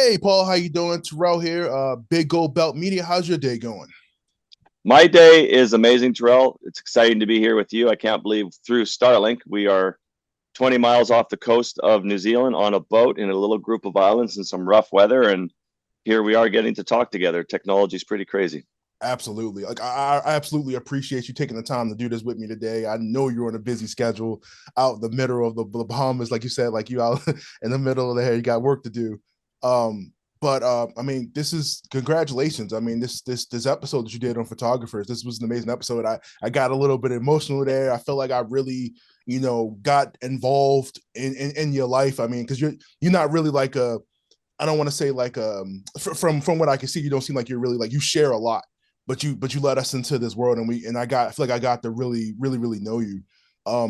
Hey, Paul, how you doing? Terrell here, Big Gold Belt Media. How's your day going? My day is amazing, Terrell. It's exciting to be here with you. I can't believe through Starlink, we are 20 miles off the coast of New Zealand on a boat in a little group of islands in some rough weather. And here we are getting to talk together. Technology is pretty crazy. Absolutely. I absolutely appreciate you taking the time to do this with me today. I know you're on a busy schedule out in the middle of the Bahamas, like you said, like you out in the middle of there, you got work to do. But I mean, this is congratulations. I mean, this episode that you did on photographers, this was an amazing episode. I got a little bit emotional there. I felt like I really, got involved in your life. I mean, because you're not really like a, I don't want to say like from what I can see, you don't seem like you're really like you share a lot, but you let us into this world, I feel like I got to really know you. What I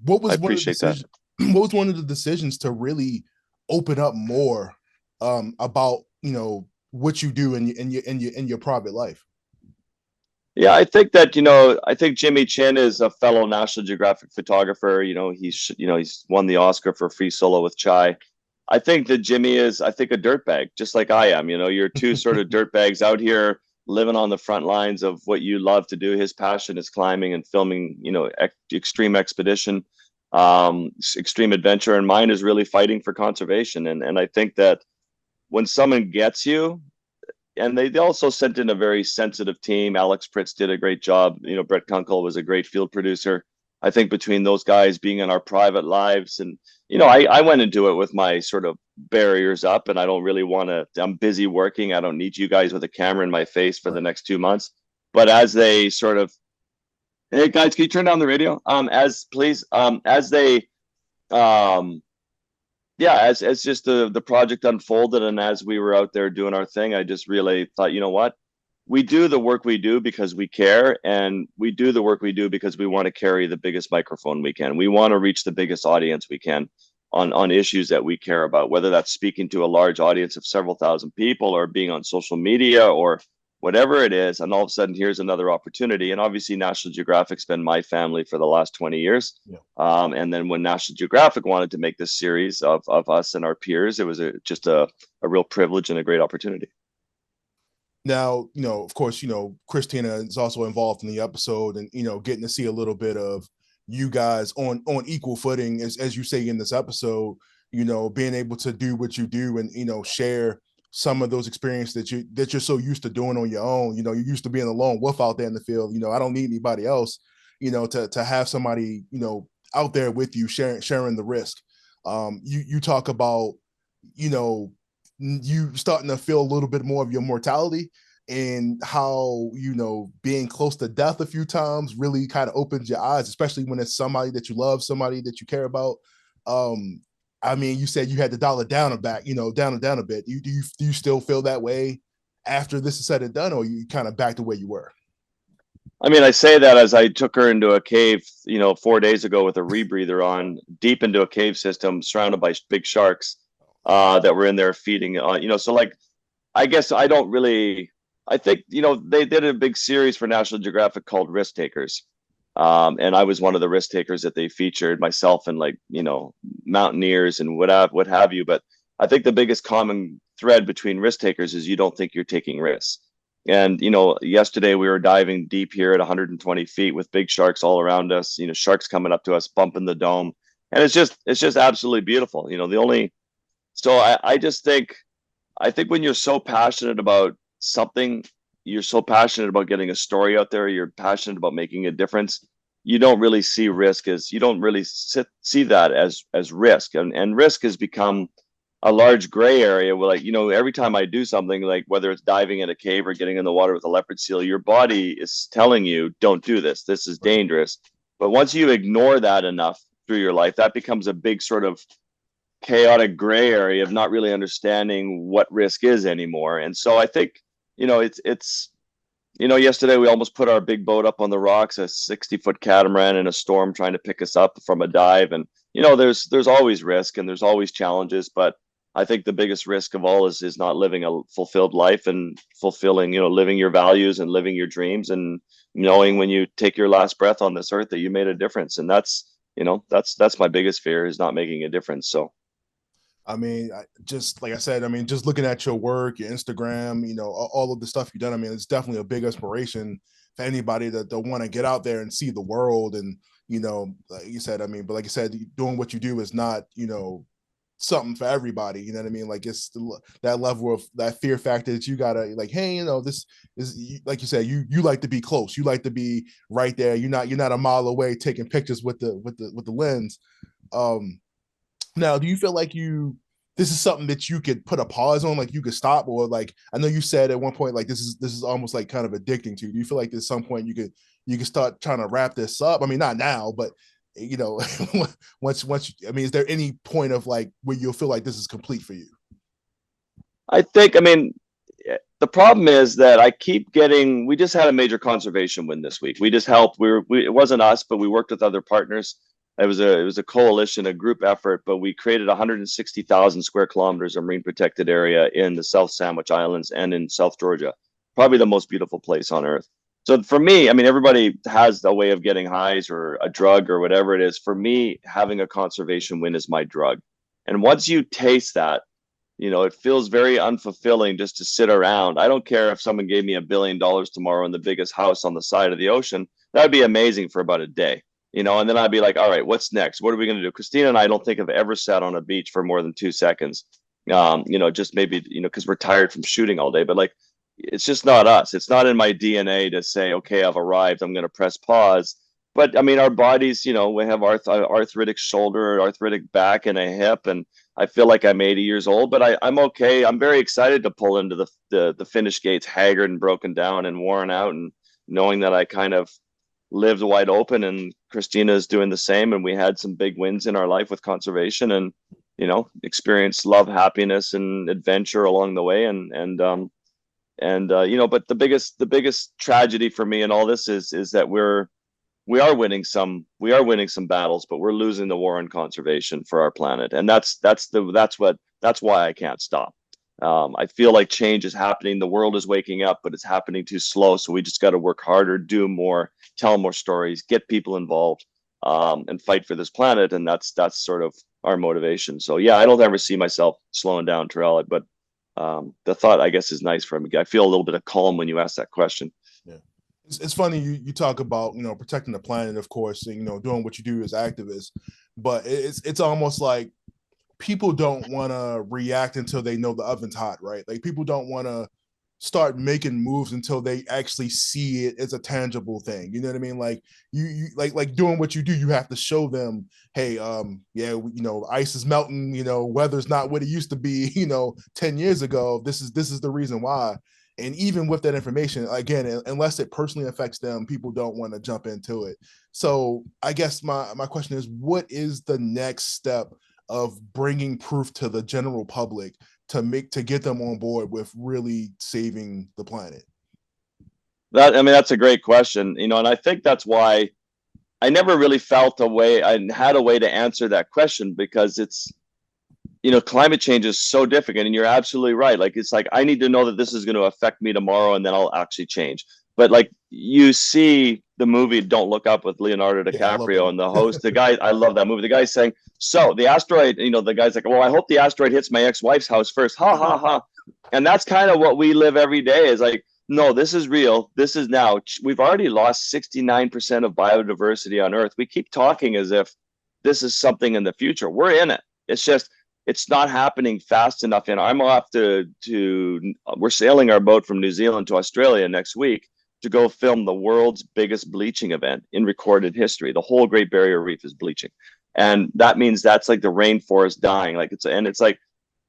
was one of the appreciate that. decisions? What was one of the decisions to really open up more about what you do in your private life? Yeah, I think that, I think Jimmy Chin is a fellow National Geographic photographer. He's won the Oscar for Free Solo with Chai. I think that Jimmy is, I think, a dirtbag, just like I am. You're two sort of dirtbags out here living on the front lines of what you love to do. His passion is climbing and filming, extreme expedition, extreme adventure, and mine is really fighting for conservation. And I think that when someone gets you, and they also sent in a very sensitive team. Alex Pritz did a great job. Brett Kunkel was a great field producer. I think between those guys being in our private lives, and I went into it with my sort of barriers up, and I don't really want to. I'm busy working. I don't need you guys with a camera in my face for the Right. next 2 months. But as they sort of, hey guys, can you turn down the radio? As please, as they, um, yeah, as just the project unfolded and as we were out there doing our thing, I just really thought, you know what? We do the work we do because we care, and we do the work we do because we want to carry the biggest microphone we can. We want to reach the biggest audience we can on issues that we care about, whether that's speaking to a large audience of several thousand people or being on social media or whatever it is. And all of a sudden, here's another opportunity. And obviously, National Geographic's been my family for the last 20 years. Yeah. And then when National Geographic wanted to make this series of us and our peers, it was just a real privilege and a great opportunity. Now, of course, Christina is also involved in the episode, and getting to see a little bit of you guys on equal footing, as you say in this episode, being able to do what you do and share some of those experiences that you're so used to doing on your own. You're used to being a lone wolf out there in the field. I don't need anybody else, to have somebody, out there with you sharing the risk. You talk about, you know, you starting to feel a little bit more of your mortality, and how being close to death a few times really kind of opens your eyes, especially when it's somebody that you love, somebody that you care about. um I mean, you said you had to dial it down a back, down a bit. Do you still feel that way after this is said and done, or you kind of back to where you were? I mean, I say that as I took her into a cave, 4 days ago with a rebreather on, deep into a cave system, surrounded by big sharks that were in there feeding. So like, I guess I don't really. I think they did a big series for National Geographic called Risk Takers, and I was one of the risk takers that they featured, myself and like mountaineers and what have you. But I think the biggest common thread between risk takers is you don't think you're taking risks. And yesterday we were diving deep here at 120 feet with big sharks all around us. Sharks coming up to us, bumping the dome, and it's just absolutely beautiful. The only so I just think when you're so passionate about something, you're so passionate about getting a story out there, you're passionate about making a difference, you don't really see risk as you don't really see that as risk. And risk has become a large gray area where, like, every time I do something, like whether it's diving in a cave or getting in the water with a leopard seal, your body is telling you, don't do this. This is Right. dangerous. But once you ignore that enough through your life, that becomes a big sort of chaotic gray area of not really understanding what risk is anymore. And so I think, it's yesterday we almost put our big boat up on the rocks, a 60-foot catamaran in a storm trying to pick us up from a dive. And there's always risk and there's always challenges, but I think the biggest risk of all is not living a fulfilled life and fulfilling, living your values and living your dreams, and knowing when you take your last breath on this earth that you made a difference. And that's my biggest fear, is not making a difference. So I mean, just like I said, I mean, just looking at your work, your Instagram, all of the stuff you've done, I mean, it's definitely a big inspiration for anybody that want to get out there and see the world. And, like you said, I mean, but like you said, doing what you do is not, something for everybody. You know what I mean? Like it's that level of that fear factor that you gotta like, hey, this is like you said, you like to be close, you like to be right there. You're not a mile away taking pictures with the lens. Now, do you feel like this is something that you could put a pause on, like you could stop, or like I know you said at one point like this is almost like kind of addicting to you. Do you feel like at some point you could start trying to wrap this up? I mean, not now, but you know, once I mean, is there any point of like where you'll feel like this is complete for you? I mean, the problem is that I keep getting. We just had a major conservation win this week. We just helped. It wasn't us, but we worked with other partners. It was a coalition, a group effort, but we created 160,000 square kilometers of marine protected area in the South Sandwich Islands and in South Georgia, probably the most beautiful place on earth. So for me, I mean, everybody has a way of getting highs or a drug or whatever it is. For me, having a conservation win is my drug. And once you taste that, it feels very unfulfilling just to sit around. I don't care if someone gave me $1 billion tomorrow in the biggest house on the side of the ocean. That would be amazing for about a day, and then I'd be like, all right, what's next? What are we going to do? Christina and I don't think have ever sat on a beach for more than 2 seconds. Just maybe, because we're tired from shooting all day, but like, it's just not us. It's not in my DNA to say, okay, I've arrived. I'm going to press pause. But I mean, our bodies, we have arthritic shoulder, arthritic back, and a hip, and I feel like I'm 80 years old, but I'm okay. I'm very excited to pull into the finish gates, haggard and broken down and worn out, and knowing that I kind of lived wide open, and Christina is doing the same. And we had some big wins in our life with conservation, and experienced love, happiness, and adventure along the way. But the biggest tragedy for me in all this is that we are winning some battles, but we're losing the war on conservation for our planet, and that's why I can't stop. I feel like change is happening. The world is waking up, but it's happening too slow. So we just got to work harder, do more, tell more stories, get people involved, and fight for this planet. And that's sort of our motivation. So yeah, I don't ever see myself slowing down, Terrell. But the thought, I guess, is nice for me. I feel a little bit of calm when you ask that question. Yeah. It's funny you talk about protecting the planet, of course, and doing what you do as activists, but it's almost like people don't want to react until they know the oven's hot, right? Like people don't want to start making moves until they actually see it as a tangible thing. You know what I mean? Like you like doing what you do, you have to show them, hey, yeah, ice is melting, weather's not what it used to be, 10 years ago. This is the reason why. And even with that information, again, unless it personally affects them, people don't want to jump into it. So I guess my question is, what is the next step of bringing proof to the general public to get them on board with really saving the planet? That's a great question, and I think that's why I never really felt a way. I had a way to answer that question, because it's climate change is so difficult, and you're absolutely right. Like, it's like, I need to know that this is going to affect me tomorrow, and then I'll actually change. But like, you see the movie Don't Look Up with Leonardo Yeah, I love DiCaprio, that. and the host, the guy, I love that movie. The guy's saying, so the asteroid, the guy's like, well, I hope the asteroid hits my ex-wife's house first. Ha ha ha. And that's kind of what we live every day, is like, no, this is real. This is now. We've already lost 69% of biodiversity on Earth. We keep talking as if this is something in the future. We're in it. It's just, it's not happening fast enough. And I'm off we're sailing our boat from New Zealand to Australia next week to go film the world's biggest bleaching event in recorded history. The whole Great Barrier Reef is bleaching. And that means that's like the rainforest dying. It's like,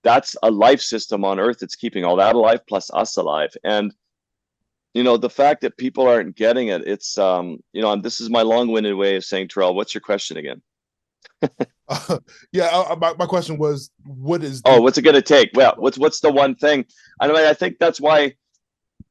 that's a life system on Earth. It's keeping all that alive, plus us alive. And, the fact that people aren't getting it, it's, this is my long-winded way of saying, Terrell, what's your question again? Yeah, my question was, what is Oh, what's it going to take? Well, what's the one thing? I think that's why,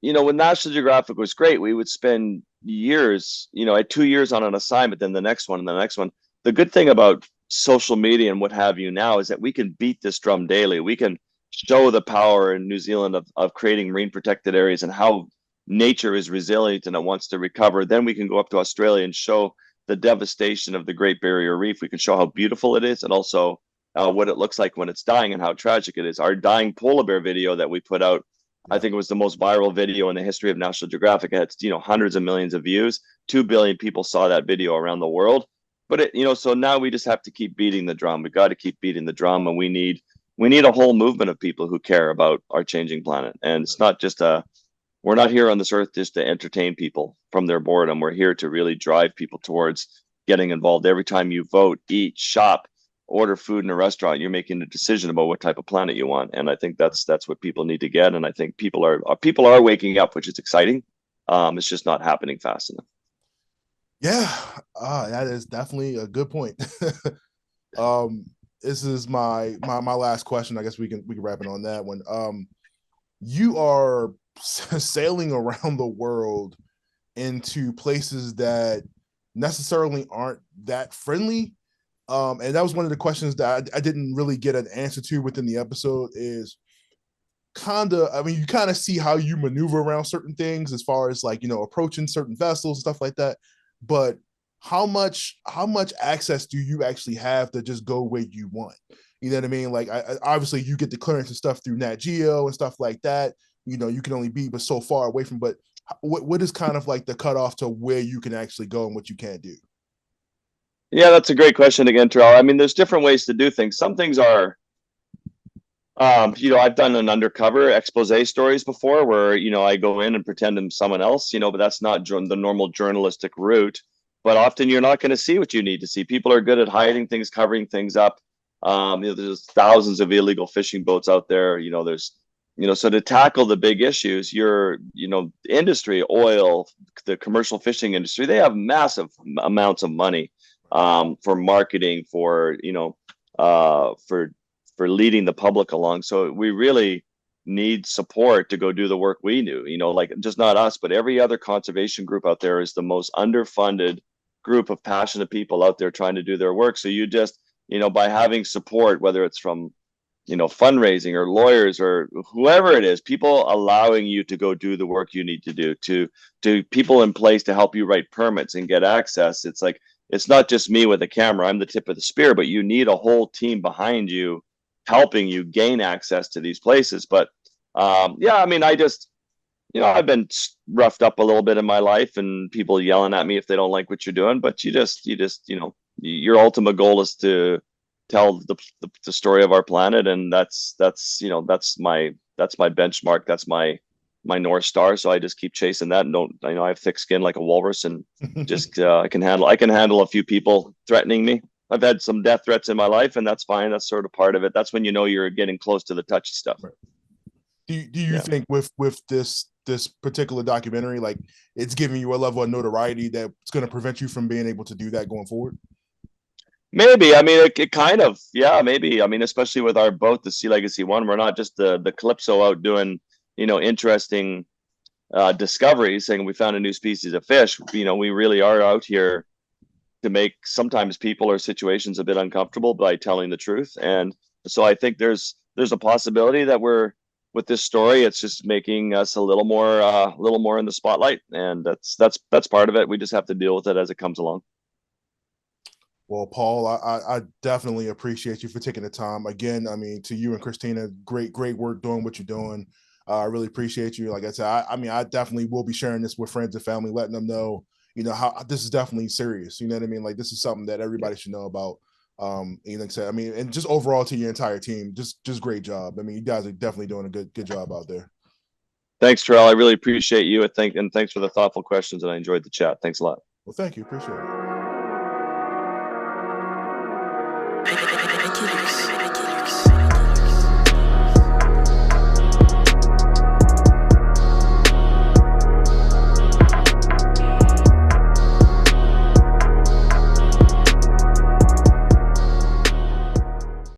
when National Geographic was great, we would spend years, I had 2 years on an assignment, then the next one, and the next one. The good thing about social media and what have you now is that we can beat this drum daily. We can show the power in New Zealand of creating marine protected areas, and how nature is resilient and it wants to recover. Then we can go up to Australia and show the devastation of the Great Barrier Reef. We can show how beautiful it is, and also what it looks like when it's dying and how tragic it is. Our dying polar bear video that we put out, I think it was the most viral video in the history of National Geographic. It had, you know, hundreds of millions of views. 2 billion people saw that video around the world. But it, you know, so now we just have to keep beating the drum. We got to keep beating the drum, and we need a whole movement of people who care about our changing planet. And it's not just we're not here on this earth just to entertain people from their boredom. We're here to really drive people towards getting involved. Every time you vote, eat, shop, order food in a restaurant, you're making a decision about what type of planet you want. And I think that's what people need to get. And I think people are waking up, which is exciting. It's just not happening fast enough. Yeah, that is definitely a good point. This is my last question. I guess we can wrap it on that one. You are sailing around the world into places that necessarily aren't that friendly. And that was one of the questions that I didn't really get an answer to within the episode. Is you kind of see how you maneuver around certain things as far as, like, you know, approaching certain vessels and stuff like that. But how much access do you actually have to just go where you want? You know what I mean? Like, obviously you get the clearance and stuff through Nat Geo and stuff like that. You know, you can only be but so far away from. But what is kind of like the cutoff to where you can actually go and what you can't do? Yeah, that's a great question again, Terrell. I mean, there's different ways to do things. Some things are, you know, I've done an undercover expose stories before where, you know, I go in and pretend I'm someone else, you know, but that's not the normal journalistic route. But often you're not going to see what you need to see. People are good at hiding things, covering things up. You know, there's thousands of illegal fishing boats out there. You know, so to tackle the big issues, you know, industry, oil, the commercial fishing industry, they have massive amounts of money for marketing, for, you know, for leading the public along. So we really need support to go do the work we do. You know, like, just not us, but every other conservation group out there is the most underfunded group of passionate people out there trying to do their work. So you just, you know, by having support, whether it's from, you know, fundraising or lawyers or whoever it is, people allowing you to go do the work you need to do, to people in place to help you write permits and get access. It's like, it's not just me with a camera. I'm the tip of the spear, but you need a whole team behind you helping you gain access to these places. But yeah, I mean, I just, you know, I've been roughed up a little bit in my life, and people yelling at me if they don't like what you're doing. But you just, you know, your ultimate goal is to tell the story of our planet, and that's you know, that's my benchmark. That's my North Star. So I just keep chasing that, and I know I have thick skin like a walrus, and just I can handle a few people threatening me. I've had some death threats in my life, and that's fine. That's sort of part of it. That's when you know you're getting close to the touchy stuff. Right. Do you think with this particular documentary, like, it's giving you a level of notoriety that's going to prevent you from being able to do that going forward? Maybe. I mean, it kind of, yeah, maybe. I mean, especially with our boat, the Sea Legacy One, we're not just the Calypso out doing, you know, interesting discoveries, saying we found a new species of fish. You know, we really are out here to make sometimes people or situations a bit uncomfortable by telling the truth. And so I think there's a possibility that with this story, it's just making us a little more in the spotlight, and that's part of it. We just have to deal with it as it comes along. Well, Paul, I definitely appreciate you for taking the time. Again, I mean, to you and Cristina, great work doing what you're doing. I really appreciate you. Like I said, I mean, I definitely will be sharing this with friends and family, letting them know, you know, how this is definitely serious. You know what I mean? Like, this is something that everybody should know about. You know, like I said, I mean, and just overall to your entire team, just great job. I mean, you guys are definitely doing a good job out there. Thanks, Terrell. I really appreciate you, and thanks for the thoughtful questions, and I enjoyed the chat. Thanks a lot. Well, thank you. Appreciate it.